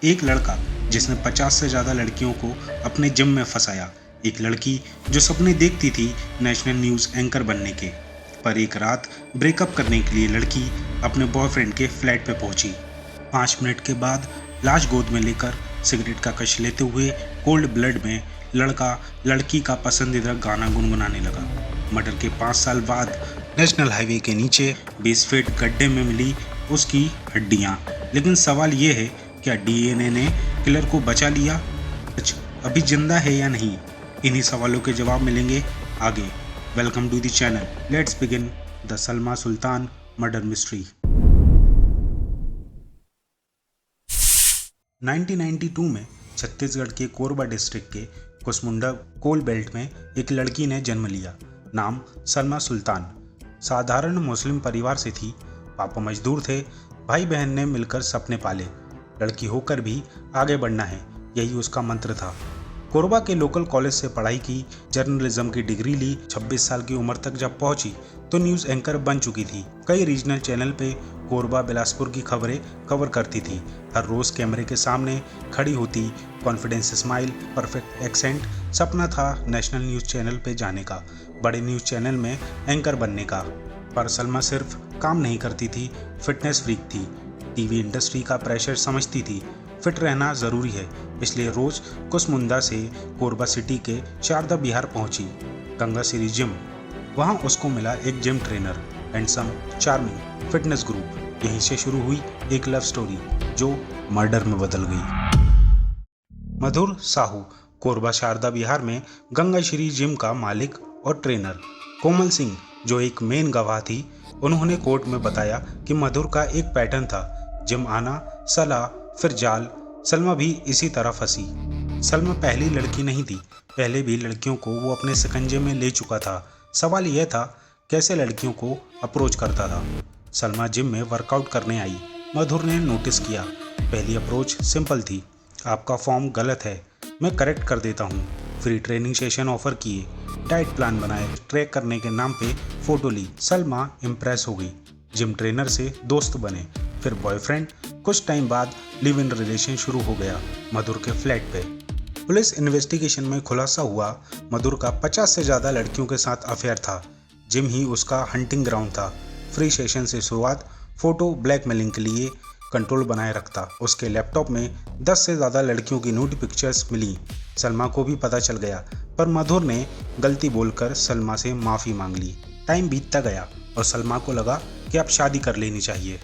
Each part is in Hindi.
एक लड़का जिसने 50 से ज़्यादा लड़कियों को अपने जिम में फंसाया। एक लड़की जो सपने देखती थी नेशनल न्यूज़ एंकर बनने के। पर एक रात ब्रेकअप करने के लिए लड़की अपने बॉयफ्रेंड के फ्लैट पे पहुंची। 5 मिनट के बाद लाश गोद में लेकर सिगरेट का कश लेते हुए कोल्ड ब्लड में लड़का लड़की का पसंदीदा गाना गुनगुनाने लगा। मर्डर के 5 साल बाद नेशनल हाईवे के नीचे 20 फीट गड्ढे में मिली उसकी हड्डियां। लेकिन सवाल ये है, क्या डीएनए ने किलर को बचा लिया? सच अभी जिंदा है या नहीं? इन्हीं सवालों के जवाब मिलेंगे आगे। Welcome to the channel. Let's begin the Salma Sultan murder mystery. 1992 में छत्तीसगढ़ के कोरबा डिस्ट्रिक्ट के कुसमुंडा कोल बेल्ट में एक लड़की ने जन्म लिया। नाम सलमा सुल्तान। साधारण मुस्लिम परिवार से थी। पापा मजदूर थे। भाई बहन ने मिलकर सपने पाले। लड़की होकर भी आगे बढ़ना है, यही उसका मंत्र था। कोरबा के लोकल कॉलेज से पढ़ाई की, जर्नलिज्म की डिग्री ली। 26 साल की उम्र तक जब पहुंची तो न्यूज़ एंकर बन चुकी थी। कई रीजनल चैनल पे कोरबा बिलासपुर की खबरें कवर करती थी। हर रोज कैमरे के सामने खड़ी होती, कॉन्फिडेंस स्माइल, परफेक्ट एक्सेंट। सपना था नेशनल न्यूज़ चैनल पे जाने का, बड़े न्यूज़ चैनल में एंकर बनने का। पर सलमा सिर्फ काम नहीं करती थी, फिटनेस फ्रीक थी। टीवी इंडस्ट्री का प्रेशर समझती थी। फिट रहना ज़रूरी है, इसलिए रोज़ कुसमुंडा से कोरबा सिटी के शारदा विहार पहुंची, गंगा श्री जिम। वहां उसको मिला एक gym trainer, handsome, charming, fitness group. यहीं से शुरू हुई एक लव स्टोरी जो मर्डर में बदल गई। मधुर साहू कोरबा शारदा विहार में गंगा श्री जिम का मालिक और ट्रेनर। कोमल सिंह जो एक मेन गवाह थी, उन्होंने कोर्ट में बताया कि मधुर का एक पैटर्न था, जिम आना, सलाह, फिर जाल। सलमा भी इसी तरह फंसी। सलमा पहली लड़की नहीं थी, पहले भी लड़कियों को वो अपने शिकंजे में ले चुका था। सवाल यह था कैसे लड़कियों को अप्रोच करता था। सलमा जिम में वर्कआउट करने आई। मधुर ने नोटिस किया। पहली अप्रोच सिंपल थी, आपका फॉर्म गलत है, मैं करेक्ट कर देता हूँ। फ्री ट्रेनिंग सेशन ऑफर किए, डाइट प्लान बनाए, ट्रैक करने के नाम पे फोटो ली। सलमा इम्प्रेस हो गई। जिम ट्रेनर से दोस्त बने, फिर बॉयफ्रेंड। कुछ टाइम बाद लिव इन रिलेशन शुरू हो गया मधुर के फ्लैट पे। पुलिस इन्वेस्टिगेशन में खुलासा हुआ मधुर का 50 से ज़्यादा लड़कियों के साथ अफेयर था। जिम ही उसका हंटिंग ग्राउंड था। फ्री सेशन से शुरुआत, फोटो ब्लैकमेलिंग के लिए कंट्रोल बनाए रखता। उसके लैपटॉप में 10 से ज़्यादा लड़कियों की न्यूड पिक्चर्स मिली। सलमा को भी पता चल गया, पर मधुर ने गलती बोलकर सलमा से माफ़ी मांग ली। टाइम बीतता गया और सलमा को लगा कि अब शादी कर लेनी चाहिए।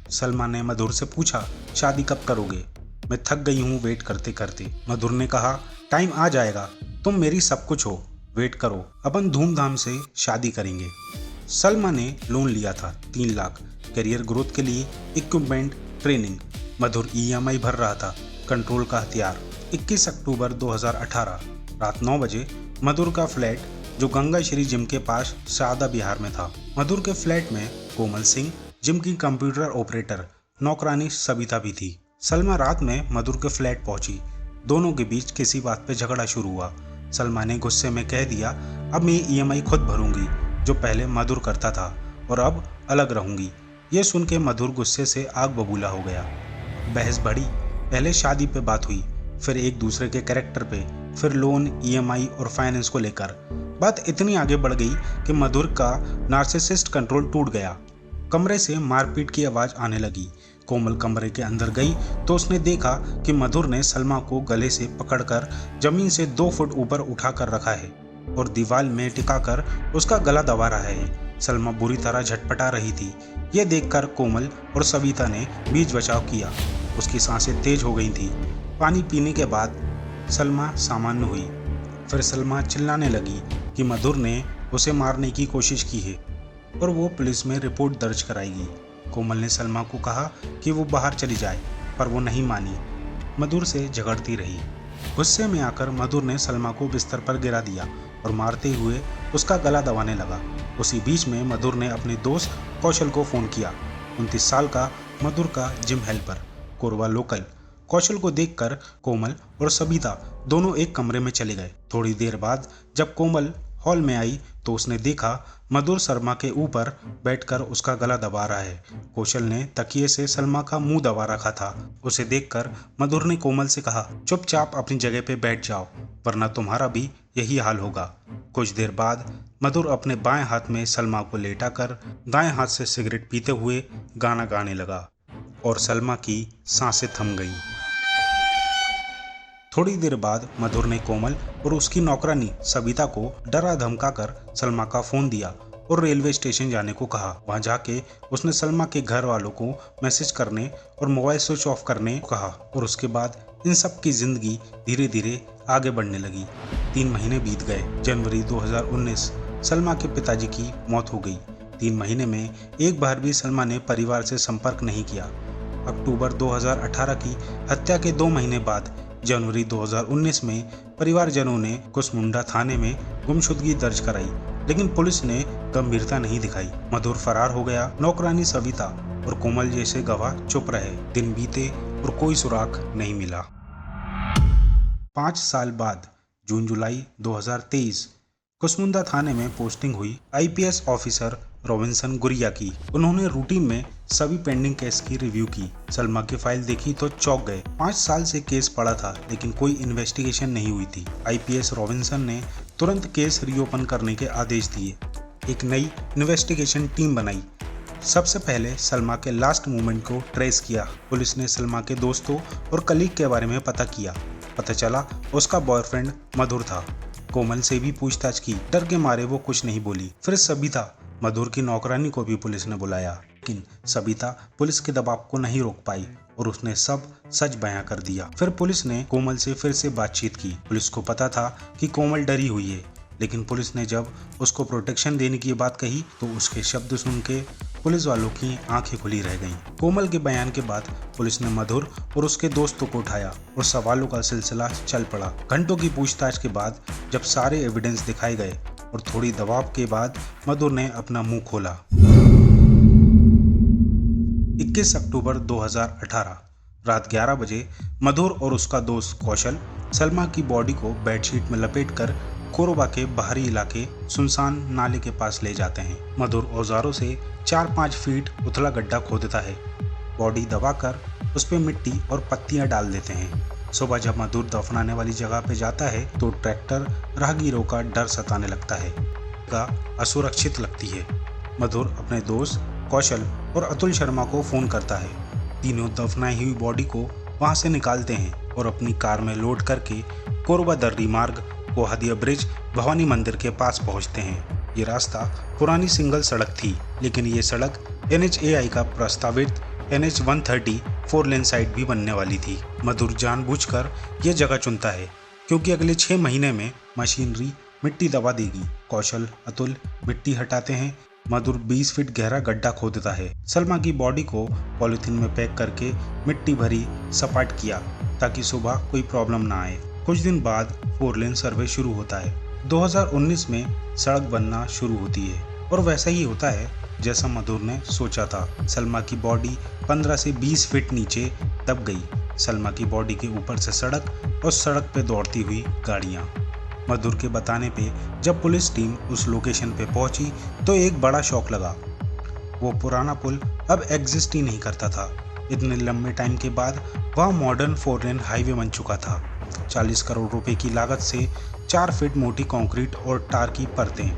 सलमा ने मधुर से पूछा, शादी कब करोगे? मैं थक गई हूँ वेट करते करते। मधुर ने कहा, टाइम आ जाएगा, तुम मेरी सब कुछ हो, वेट करो, अपन धूमधाम से शादी करेंगे। सलमा ने लोन लिया था 3 लाख, करियर ग्रोथ के लिए, इक्विपमेंट, ट्रेनिंग। मधुर ईएमआई भर रहा था, कंट्रोल का हथियार। 21 अक्टूबर 2018 रात 9 बजे मधुर का फ्लैट जो गंगा श्री जिम के पास शारदा विहार में था। मधुर के फ्लैट में कोमल सिंह, जिम की कंप्यूटर ऑपरेटर, नौकरानी सविता भी थी। सलमा रात में मधुर के फ्लैट पहुंची। दोनों के बीच किसी बात पे झगड़ा शुरू हुआ। सलमा ने गुस्से में कह दिया, अब मैं ईएमआई खुद भरूंगी, जो पहले मधुर करता था, और अब अलग रहूंगी। ये सुन के मधुर गुस्से से आग बबूला हो गया। बहस बढ़ी। पहले शादी पे बात हुई, फिर एक दूसरे के कैरेक्टर पे, फिर लोन, ईएमआई और फाइनेंस को लेकर। बात इतनी आगे बढ़ गई कि मधुर का नार्सिसिस्ट कंट्रोल टूट गया। कमरे से मारपीट की आवाज़ आने लगी। कोमल कमरे के अंदर गई तो उसने देखा कि मधुर ने सलमा को गले से पकड़कर जमीन से 2 फुट ऊपर उठा कर रखा है और दीवार में टिकाकर उसका गला दबा रहा है। सलमा बुरी तरह झटपटा रही थी। यह देखकर कोमल और सविता ने बीच बचाव किया। उसकी सांसें तेज हो गई थी। पानी पीने के बाद सलमा सामान्य हुई। फिर सलमा चिल्लाने लगी कि मधुर ने उसे मारने की कोशिश की है और वो पुलिस में रिपोर्ट दर्ज कराएगी। कोमल ने सलमा को कहा कि वो बाहर चली जाए, पर वो नहीं मानी। मधुर से झगड़ती रही। गुस्से में आकर मधुर ने सलमा को बिस्तर पर गिरा दिया और मारते हुए उसका गला दबाने लगा। उसी बीच में मधुर ने अपने दोस्त कौशल को फ़ोन किया। 29 साल का मधुर का जिम हेल्पर, कोरबा लोकल। कौशल को देखकर कोमल और सबिता दोनों एक कमरे में चले गए। थोड़ी देर बाद जब कोमल हॉल में आई तो उसने देखा मधुर सलमा के ऊपर बैठकर उसका गला दबा रहा है। कौशल ने तकिए से सलमा का मुंह दबा रखा था। उसे देखकर मधुर ने कोमल से कहा, चुपचाप अपनी जगह पे बैठ जाओ वरना तुम्हारा भी यही हाल होगा। कुछ देर बाद मधुर अपने बाएं हाथ में सलमा को लेटाकर दाएं हाथ से सिगरेट पीते हुए गाना गाने लगा और सलमा की सांसें थम गईं। थोड़ी देर बाद मधुर ने कोमल और उसकी नौकरानी सविता को डरा धमकाकर सलमा का फोन दिया और रेलवे स्टेशन जाने को कहा। वहां जाके उसने सलमा के घर वालों को मैसेज करने और मोबाइल स्विच ऑफ करने को कहा और उसके बाद इन सब की जिंदगी धीरे धीरे आगे बढ़ने लगी। 3 महीने बीत गए। जनवरी 2019 सलमा के पिताजी की मौत हो गई। 3 महीने में एक बार भी सलमा ने परिवार से संपर्क नहीं किया। अक्टूबर 2018 की हत्या के 2 महीने बाद जनवरी 2019 में परिवारजनों ने कुसमुंडा थाने में गुमशुदगी दर्ज कराई, लेकिन पुलिस ने गंभीरता नहीं दिखाई। मधुर फरार हो गया। नौकरानी सविता और कोमल जैसे गवाह चुप रहे। दिन बीते और कोई सुराग नहीं मिला। 5 साल बाद जून जुलाई 2023 कुसमुंडा थाने में पोस्टिंग हुई आईपीएस ऑफिसर रॉबिन्सन गुरिया की। उन्होंने रूटीन में सभी पेंडिंग केस की रिव्यू की। सलमा की फाइल देखी तो चौंक गए। 5 साल से केस पड़ा था लेकिन कोई इन्वेस्टिगेशन नहीं हुई थी। आईपीएस रॉबिन्सन ने तुरंत केस रीओपन करने के आदेश दिए। एक नई इन्वेस्टिगेशन टीम बनाई। सबसे पहले सलमा के लास्ट मूवमेंट को ट्रेस किया। पुलिस ने सलमा के दोस्तों और कलीग के बारे में पता किया। पता चला उसका बॉयफ्रेंड मधुर था। कोमल से भी पूछताछ की। डर के मारे वो कुछ नहीं बोली। फिर सविता मधुर की नौकरानी को भी पुलिस ने बुलाया, लेकिन सविता पुलिस के दबाव को नहीं रोक पाई और उसने सब सच बयां कर दिया। फिर पुलिस ने कोमल से फिर से बातचीत की। पुलिस को पता था कि कोमल डरी हुई है, लेकिन पुलिस ने जब उसको प्रोटेक्शन देने की बात कही तो उसके शब्द सुन के पुलिस वालों की आंखें खुली रह गईं। कोमल के बयान के बाद पुलिस ने मधुर और उसके दोस्तों को उठाया और सवालों का सिलसिला चल पड़ा। घंटों की पूछताछ के बाद जब सारे एविडेंस दिखाए गए और थोड़ी दबाव के बाद मधुर ने अपना मुंह खोला। 21 अक्टूबर 2018 रात 11 बजे मधुर और उसका दोस्त कौशल सलमा की बॉडी को बेडशीट में लपेटकर कोरबा के बाहरी इलाके सुनसान नाले के पास ले जाते हैं। मधुर औजारों से 4-5 फीट उथला गड्ढा खोदता है। बॉडी दबाकर उस पे मिट्टी और पत्तियां डाल देते हैं। सुबह जब मधुर दफनाने वाली जगह पे जाता है तो ट्रैक्टर राहगीरों का डर सताने लगता है। असुरक्षित लगती है। मधुर अपने दोस्त कौशल और अतुल शर्मा को फोन करता है। तीनों दफनाई हुई बॉडी को वहां से निकालते हैं और अपनी कार में लोड करके कोरबा दर्री मार्ग कोहादिया ब्रिज भवानी मंदिर के पास पहुंचते हैं। ये रास्ता पुरानी सिंगल सड़क थी, लेकिन ये सड़क NHAI का प्रस्तावित NH 130 4 लेन साइड भी बनने वाली थी। मधुर जानबूझकर यह जगह चुनता है क्योंकि अगले 6 महीने में मशीनरी मिट्टी दबा देगी। कौशल अतुल मिट्टी हटाते हैं। मधुर 20 फीट गहरा गड्ढा खोदता है। सलमा की बॉडी को पॉलिथीन में पैक करके मिट्टी भरी सपाट किया ताकि सुबह कोई प्रॉब्लम ना आए। कुछ दिन बाद 4 लेन सर्वे शुरू होता है। 2019 में सड़क बनना शुरू होती है और वैसा ही होता है जैसा मधुर ने सोचा था। सलमा की बॉडी 15 से 20 फीट नीचे दब गई। सलमा की बॉडी के ऊपर से सड़क और सड़क पे दौड़ती हुई गाड़ियां। मधुर के बताने पे जब पुलिस टीम उस लोकेशन पे पहुंची तो एक बड़ा शॉक लगा। वो पुराना पुल अब एग्जिस्ट ही नहीं करता था। इतने लंबे टाइम के बाद वह मॉडर्न 4 लेन हाईवे बन चुका था। 40 करोड़ रुपए की लागत से 4 फीट मोटी कंक्रीट और टार की परतें,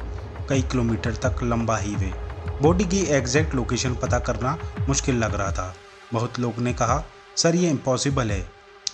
कई किलोमीटर तक लंबा हाईवे। बॉडी की एग्जैक्ट लोकेशन पता करना मुश्किल लग रहा था। बहुत लोग ने कहा, सर ये इम्पॉसिबल है,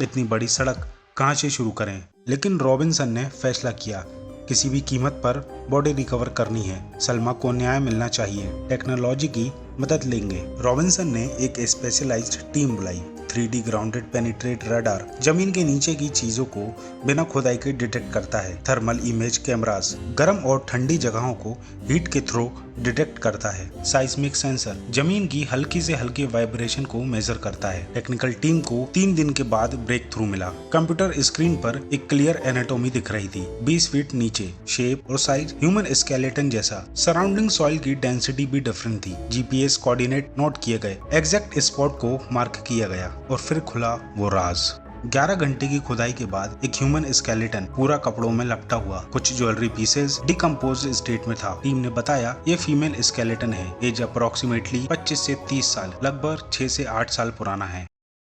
इतनी बड़ी सड़क कहाँ से शुरू करें। लेकिन रॉबिन्सन ने फैसला किया, किसी भी कीमत पर बॉडी रिकवर करनी है। सलमा को न्याय मिलना चाहिए। टेक्नोलॉजी की मदद लेंगे। रॉबिन्सन ने एक स्पेशलाइज्ड टीम बुलाई। 3D ग्राउंडेड पेनिट्रेट रडार जमीन के नीचे की चीजों को बिना खुदाई के डिटेक्ट करता है। थर्मल इमेज कैमरास गर्म और ठंडी जगहों को हीट के थ्रू डिटेक्ट करता है। साइस्मिक सेंसर जमीन की हल्की से हल्की वाइब्रेशन को मेजर करता है। टेक्निकल टीम को 3 दिन के बाद ब्रेक थ्रू मिला। कंप्यूटर स्क्रीन पर एक क्लियर एनाटॉमी दिख रही थी। 20 फीट नीचे शेप और साइज ह्यूमन स्केलेटन जैसा। सराउंडिंग सॉइल की डेंसिटी भी डिफरेंट थी। GPS कोऑर्डिनेट नोट किए गए। एग्जैक्ट स्पॉट को मार्क किया गया और फिर खुला वो राज। 11 घंटे की खुदाई के बाद एक ह्यूमन स्केलेटन पूरा कपड़ों में लपटा हुआ, कुछ ज्वेलरी पीसेस डिकम्पोज्ड स्टेट में था। टीम ने बताया ये फीमेल स्केलेटन है, एज अप्रोक्सीमेटली 25 से 30 साल, लगभग 6 से 8 साल पुराना है।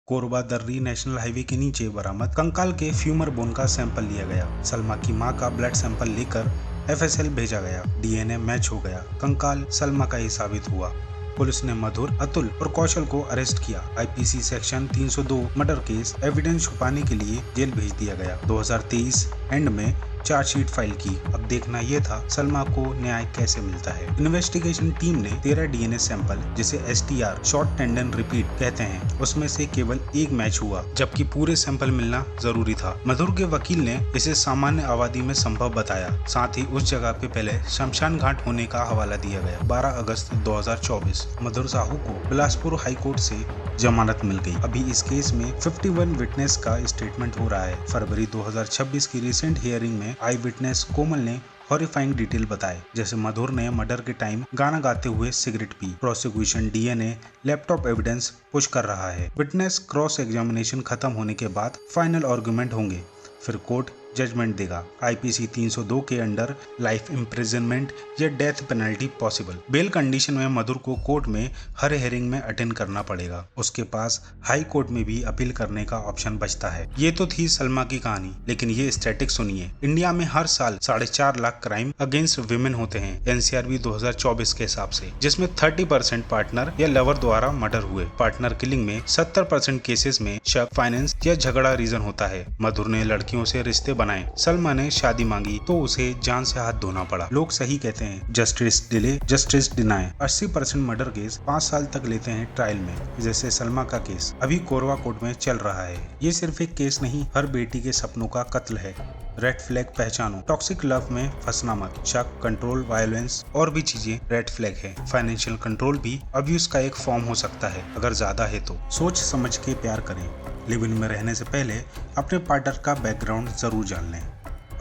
कोरबा दर्री नेशनल हाईवे के नीचे बरामद कंकाल के फ्यूमर बोन का सैंपल लिया गया। सलमा की मां का ब्लड सैंपल लेकर FSL भेजा गया। DNA मैच हो गया। कंकाल सलमा का ही साबित हुआ। पुलिस ने मधुर, अतुल और कौशल को अरेस्ट किया। IPC section 302 murder case evidence छुपाने के लिए जेल भेज दिया गया। 2023 एंड में चार्जशीट फाइल की। अब देखना यह था सलमा को न्याय कैसे मिलता है। इन्वेस्टिगेशन टीम ने 13 DNA सैंपल, जिसे STR शॉर्ट टेंडन रिपीट कहते हैं, उसमें से केवल एक मैच हुआ, जबकि पूरे सैंपल मिलना जरूरी था। मधुर के वकील ने इसे सामान्य आबादी में संभव बताया। साथ ही उस जगह पे पहले शमशान घाट होने का हवाला दिया गया। 12 अगस्त 2024 मधुर साहू को बिलासपुर हाई कोर्ट से जमानत मिल गई। अभी इस केस में 51 विटनेस का स्टेटमेंट हो रहा है। फरवरी 2026 की रिसेंट हियरिंग में आई विटनेस कोमल ने हॉरिफाइंग डिटेल बताए, जैसे मधुर ने मर्डर के टाइम गाना गाते हुए cigarette P. Prosecution DNA laptop evidence push कर रहा है। विटनेस क्रॉस एग्जामिनेशन खत्म होने के बाद फाइनल आर्गुमेंट होंगे, फिर कोर्ट जजमेंट देगा। IPC 302 के अंडर लाइफ इम्प्रिजनमेंट या death penalty possible. Bail condition में मधुर को कोर्ट में हर हियरिंग में अटेंड करना पड़ेगा। उसके पास हाई कोर्ट में भी अपील करने का ऑप्शन बचता है। ये तो थी सलमा की कहानी, लेकिन ये स्टैटिक सुनिए। इंडिया में हर साल 4.5 लाख क्राइम अगेंस्ट विमेन होते हैं NCRB 2024 के हिसाब से, जिसमें 30% पार्टनर या लवर द्वारा मर्डर हुए। पार्टनर किलिंग में 70% केसेस में शक, फाइनेंस या झगड़ा रीजन होता है। मधुर ने लड़कियों से रिश्ते बनाए। सलमा ने शादी मांगी तो उसे जान से हाथ धोना पड़ा। लोग सही कहते हैं, justice delay justice deny. 80% murder case 5 साल तक लेते हैं ट्रायल में, जैसे सलमा का केस अभी कोरबा कोर्ट में चल रहा है। ये सिर्फ एक केस नहीं, हर बेटी के सपनों का कत्ल है। रेड फ्लैग पहचानो, टॉक्सिक लव में फंसना मत। शक, कंट्रोल, वायलेंस और भी चीजें रेड फ्लैग है। फाइनेंशियल कंट्रोल भी अब्यूज का एक फॉर्म हो सकता है, अगर ज्यादा है तो। सोच समझ के प्यार करें। लिव इन में रहने से पहले अपने पार्टनर का बैकग्राउंड जरूर जान लें।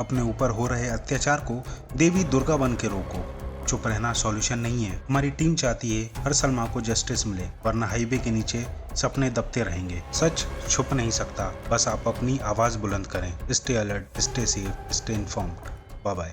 अपने ऊपर हो रहे अत्याचार को देवी दुर्गा बन के रोको। चुप रहना सॉल्यूशन नहीं है। हमारी टीम चाहती है हर सलमा को जस्टिस मिले, वरना हाईवे के नीचे सपने दबते रहेंगे। सच छुप नहीं सकता, बस आप अपनी आवाज बुलंद करें। Stay alert, stay safe, stay informed. Bye bye.